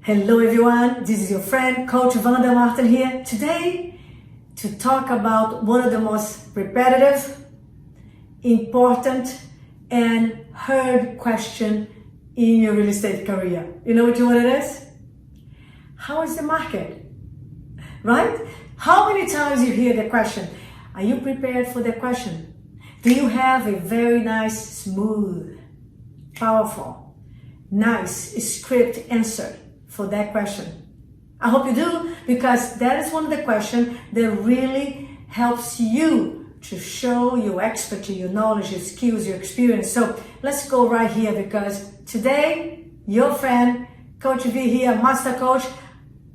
Hello everyone, this is your friend Coach Vanda here today to talk about one of the most repetitive, important and heard question in your real estate career. You know what it is? How is the market? Right? How many times you hear the question? Are you prepared for the question? Do you have a very nice, smooth, powerful, nice script answer for that question? I hope you do, because that is one of the questions that really helps you to show your expertise, your knowledge, your skills, your experience. So let's go right here, because today your friend Coach V here, Master Coach,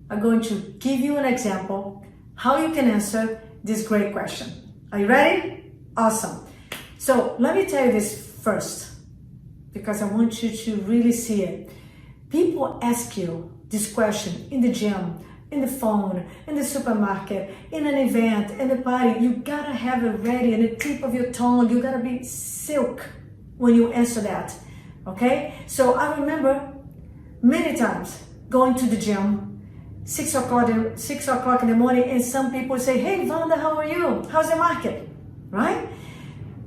are going to give you an example how you can answer this great question. Are you ready? Awesome. So let me tell you this first, because I want you to really see it. People ask you this question in the gym, in the phone, in the supermarket, in an event, in the party. You gotta have it ready in the tip of your tongue. You gotta be silk when you answer that, okay? So I remember many times going to the gym, 6 o'clock in the morning, and some people say, "Hey Vanda, how are you? How's the market?" Right?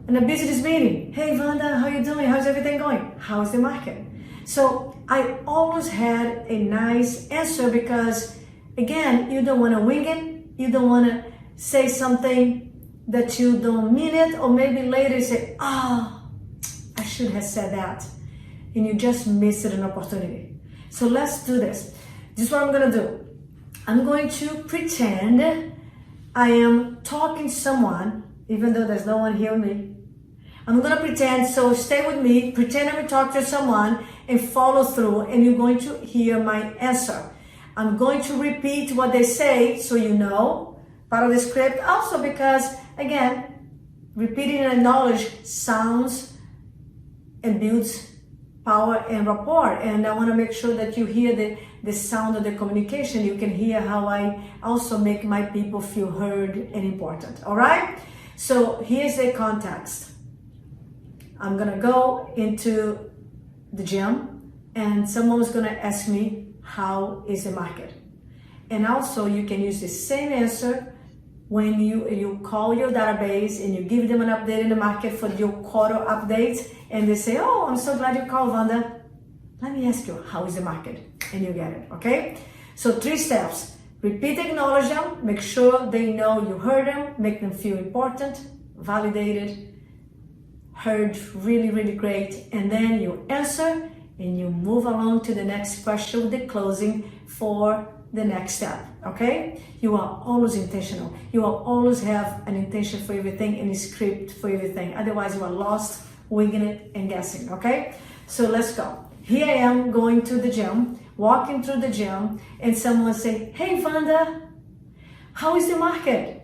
In a business meeting, "Hey Vanda, how you doing? How's everything going? How's the market?" So I always had a nice answer, because again, you don't want to wing it. You don't want to say something that you don't mean it, or maybe later say, I should have said that, and you just missed an opportunity. So let's do this. This is what I'm going to do. I'm going to pretend I am talking to someone, even though there's no one here with me. I'm going to pretend, so stay with me, pretend I'm talking to someone and follow through, and you're going to hear my answer. I'm going to repeat what they say so you know, part of the script, also because, again, repeating and knowledge sounds and builds power and rapport, and I want to make sure that you hear the sound of the communication. You can hear how I also make my people feel heard and important, all right? So here's the context. I'm gonna go into the gym and someone's gonna ask me, how is the market? And also you can use the same answer when you call your database and you give them an update in the market for your quarter updates, and they say, "Oh, I'm so glad you called, Vanda. Let me ask you, how is the market?" And you get it, okay? So 3 steps. Repeat, acknowledge them, make sure they know you heard them, make them feel important, validated, heard really, really great, and then you answer and you move along to the next question with the closing for the next step, okay? You are always intentional. You will always have an intention for everything and a script for everything. Otherwise, you are lost, winging it and guessing, okay? So let's go. Here I am going to the gym, walking through the gym, and someone say, "Hey Vanda, how is the market?"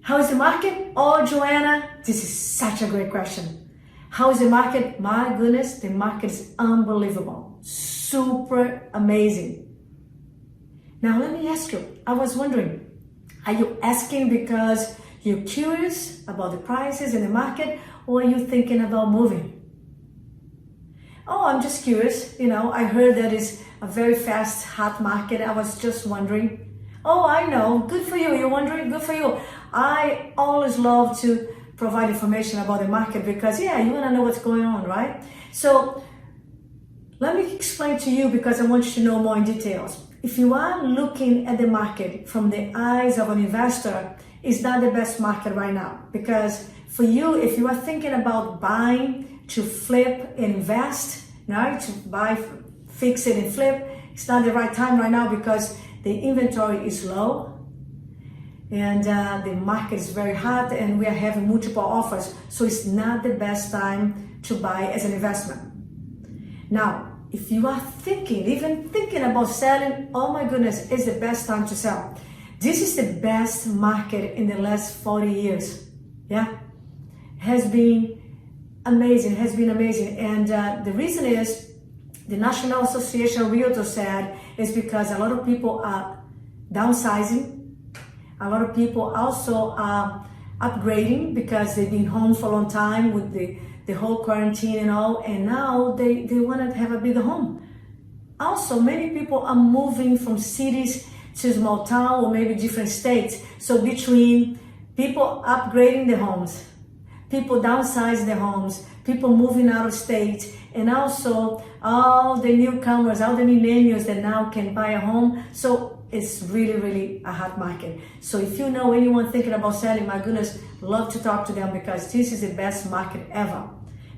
How is the market? Oh, Joanna, this is such a great question. How is the market? My goodness, the market is unbelievable. Super amazing. Now, let me ask you, I was wondering, are you asking because you're curious about the prices in the market, or are you thinking about moving? Oh, I'm just curious. You know, I heard that it's a very fast, hot market. I was just wondering. Oh, I know. Good for you. You're wondering? Good for you. I always love to provide information about the market because, yeah, you want to know what's going on, right? So let me explain to you, because I want you to know more in details. If you are looking at the market from the eyes of an investor, it's not the best market right now. Because for you, if you are thinking about buying to flip and invest, right, to buy, fix it and flip, it's not the right time right now, because the inventory is low and the market is very hot and we are having multiple offers. So it's not the best time to buy as an investment. Now, if you are even thinking about selling, oh my goodness, it's the best time to sell. This is the best market in the last 40 years. Yeah, has been amazing, And the reason is, the National Association of Realtors said, is because a lot of people are downsizing. A lot of people also are upgrading because they've been home for a long time with the whole quarantine and all, and now they want to have a bigger home. Also, many people are moving from cities to small town or maybe different states. So between people upgrading their homes, people downsizing their homes, people moving out of state, and also all the newcomers, all the millennials that now can buy a home. So it's really, really a hot market. So if you know anyone thinking about selling, my goodness, love to talk to them because this is the best market ever.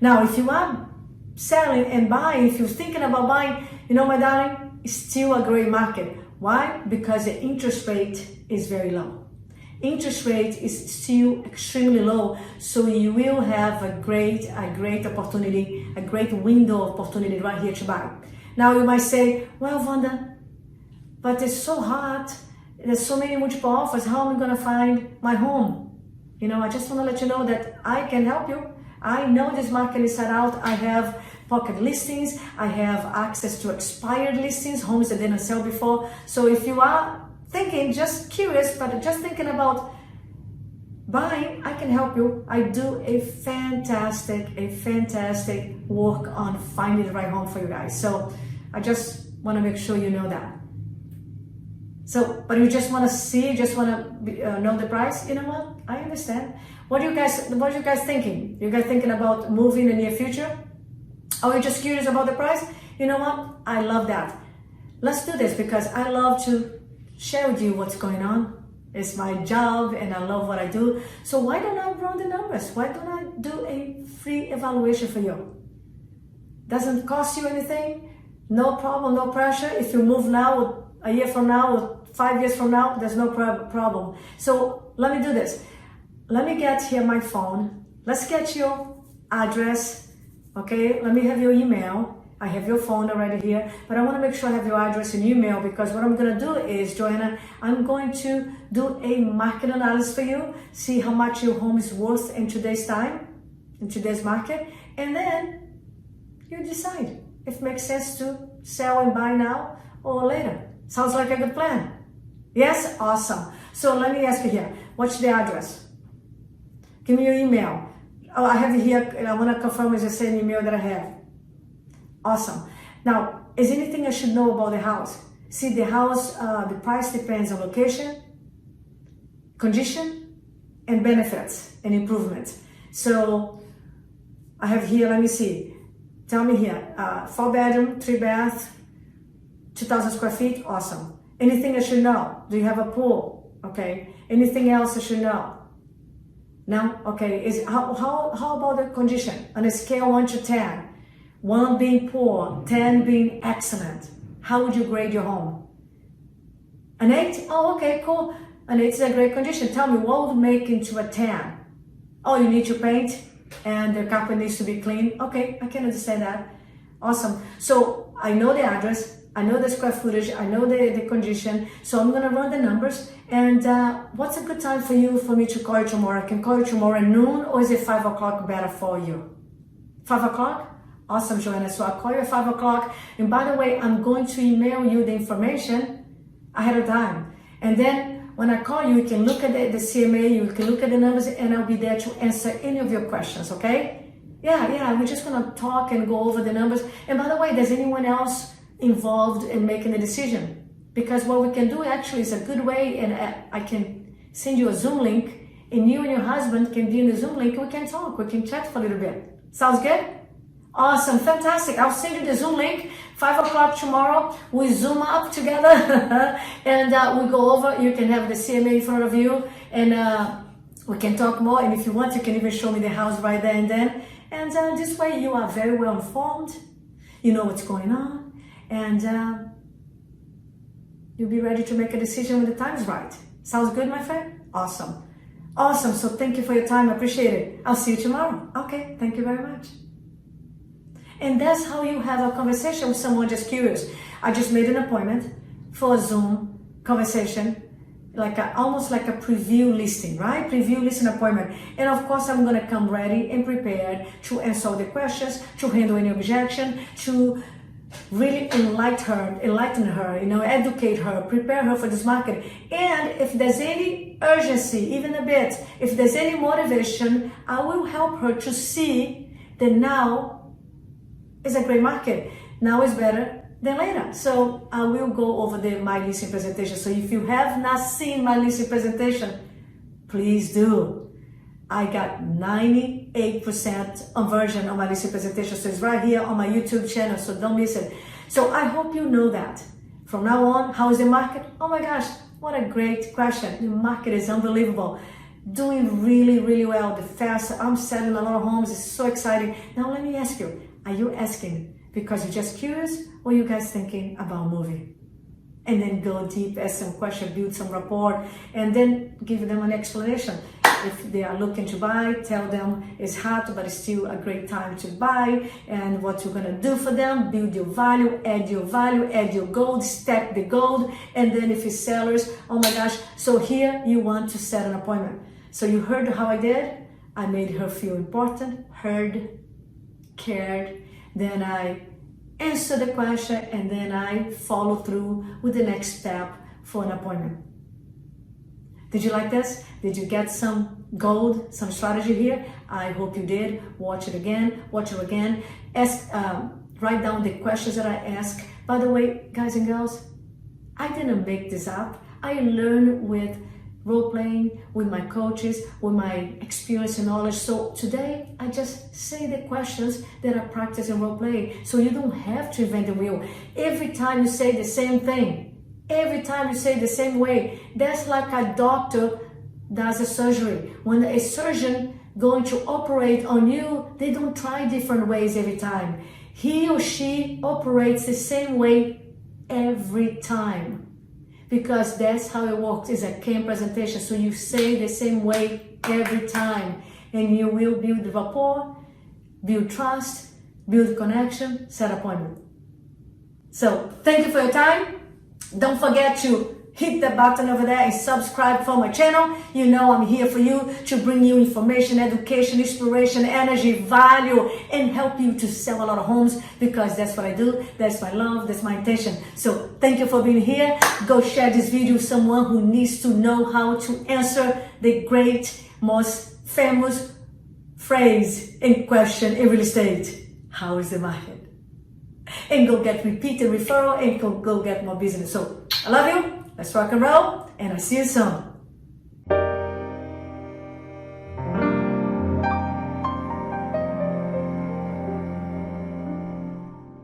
Now, if you are selling and buying, if you're thinking about buying, you know, my darling, it's still a great market. Why? Because the interest rate is very low. Interest rate is still extremely low, so you will have a great opportunity, a great window of opportunity right here to buy. Now you might say, well, Vanda, but it's so hot, there's so many multiple offers, how am I gonna find my home? You know, I just wanna let you know that I can help you. I know this market inside out. I have pocket listings, I have access to expired listings, homes that didn't sell before. So if you are thinking, just curious, but just thinking about buying, I can help you. I do a fantastic work on finding the right home for you guys. So I just want to make sure you know that. So, but you just want to see, just want to know the price. You know what? I understand. What are you guys thinking? You guys thinking about moving in the near future? Are you just curious about the price? You know what? I love that. Let's do this because I love to share with you what's going on. It's my job and I love what I do. So why don't I run the numbers? Why don't I do a free evaluation for you? Doesn't cost you anything. No problem, no pressure. If you move now, or a year from now, or 5 years from now, there's no problem. So let me do this. Let me get here my phone. Let's get your address. Okay, let me have your email. I have your phone already here, but I want to make sure I have your address and email because what I'm going to do is, Joanna, I'm going to do a market analysis for you, see how much your home is worth in today's time, in today's market, and then you decide if it makes sense to sell and buy now or later. Sounds like a good plan. Yes? Awesome. So let me ask you here, what's the address? Give me your email. Oh, I have it here, and I want to confirm it's the same email that I have. Awesome. Now, is anything I should know about the house? See, the house, the price depends on location, condition, and benefits and improvements. So I have here, let me see. Tell me here, 4 bedroom, 3 bath, 2,000 square feet. Awesome. Anything I should know? Do you have a pool? Okay. Anything else I should know? No? Okay. How about the condition? On a scale 1 to 10. 1 being poor, 10 being excellent. How would you grade your home? An 8? Oh, okay, cool. An 8 is a great condition. Tell me, what would make into a 10? Oh, you need to paint and the carpet needs to be clean. Okay, I can understand that. Awesome. So I know the address, I know the square footage, I know the condition. So I'm gonna run the numbers. And what's a good time for me to call you tomorrow? I can call you tomorrow at noon, or is it 5 o'clock better for you? 5 o'clock? Awesome, Joanna. So I'll call you at 5 o'clock. And by the way, I'm going to email you the information ahead of time. And then when I call you, you can look at the CMA, you can look at the numbers, and I'll be there to answer any of your questions, okay? Yeah, we're just gonna talk and go over the numbers. And by the way, does anyone else involved in making the decision? Because what we can do actually is a good way, and I can send you a Zoom link, and you and your husband can be in the Zoom link, and we can talk, we can chat for a little bit. Sounds good? Awesome, fantastic. I'll send you the Zoom link, 5 o'clock tomorrow. We Zoom up together and we go over. You can have the CMA in front of you and we can talk more. And if you want, you can even show me the house right there and then. And this way you are very well informed. You know what's going on. And you'll be ready to make a decision when the time is right. Sounds good, my friend? Awesome. Awesome. So thank you for your time. I appreciate it. I'll see you tomorrow. Okay, thank you very much. And that's how you have a conversation with someone just curious. I just made an appointment for a Zoom conversation, almost like a preview listing, right? Preview listing appointment. And of course, I'm gonna come ready and prepared to answer all the questions, to handle any objection, to really enlighten her, educate her, prepare her for this market. And if there's any urgency, even a bit, if there's any motivation, I will help her to see that now is a great market. Now is better then later. So I will go over my listing presentation. So if you have not seen my listing presentation, please do. I got 98% conversion on my listing presentation. So it's right here on my YouTube channel. So don't miss it. So I hope you know that. From now on, how is the market? Oh my gosh, what a great question. The market is unbelievable. Doing really, really well. The fast, I'm selling a lot of homes. It's so exciting. Now let me ask you, are you asking because you're just curious, or you guys thinking about moving? And then go deep, ask some questions, build some rapport, and then give them an explanation. If they are looking to buy, tell them it's hot, but it's still a great time to buy, and what you're gonna do for them, build your value, add your gold, stack the gold, and then if it's sellers, oh my gosh, so here you want to set an appointment. So you heard how I did? I made her feel important, heard, cared, then I answer the question, and then I follow through with the next step for an appointment. Did you like this? Did you get some gold, some strategy here? I hope you did. Watch it again, Ask, write down the questions that I ask. By the way, guys and girls, I didn't make this up. I learned with role-playing, with my coaches, with my experience and knowledge. So today, I just say the questions that I practice in role-playing. So you don't have to invent the wheel. Every time you say the same thing, every time you say the same way, that's like a doctor does a surgery. When a surgeon going to operate on you, they don't try different ways every time. He or she operates the same way every time, because that's how it works. It's a CAM presentation. So you say the same way every time, and you will build rapport, build trust, build connection, set appointment. So thank you for your time. Don't forget to hit the button over there and subscribe for my channel. You know I'm here for you to bring you information, education, inspiration, energy, value, and help you to sell a lot of homes, because that's what I do. That's my love. That's my intention. So thank you for being here. Go share this video with someone who needs to know how to answer the great, most famous phrase and question in real estate. How is the market? And go get repeated referral and go get more business. So I love you. Let's rock and roll, and I'll see you soon.